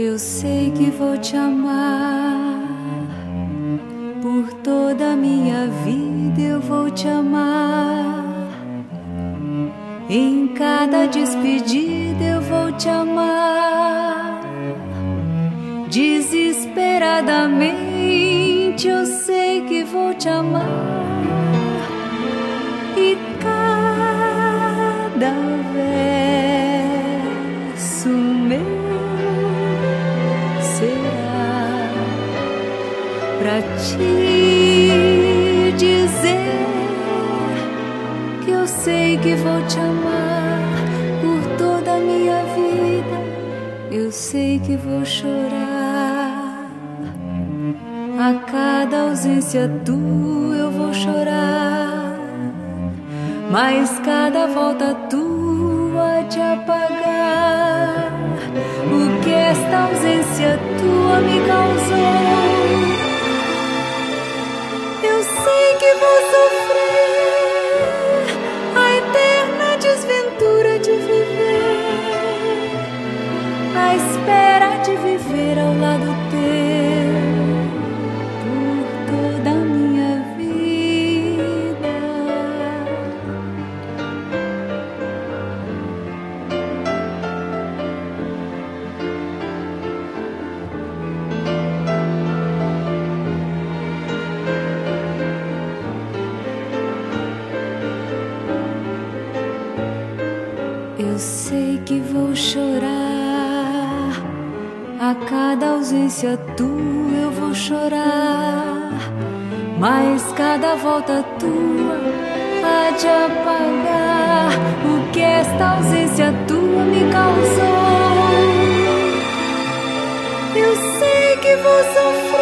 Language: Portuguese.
Eu sei que vou te amar por toda a minha vida. Eu vou te amar em cada despedida. Eu vou te amar desesperadamente. Eu sei que vou te amar e cada verso meu será pra te dizer que eu sei que vou te amar por toda a minha vida. Eu sei que vou chorar a cada ausência tua. Eu vou chorar, mas cada volta tua de apagar o que esta ausência tua me causou. Eu sei que vou sofrer a eterna desventura de viver, a espera de viver ao lado teu por toda a minha vida. Eu sei que vou chorar a cada ausência tua. Eu vou chorar, mas cada volta tua há de apagar o que esta ausência tua me causou. Eu sei que vou sofrer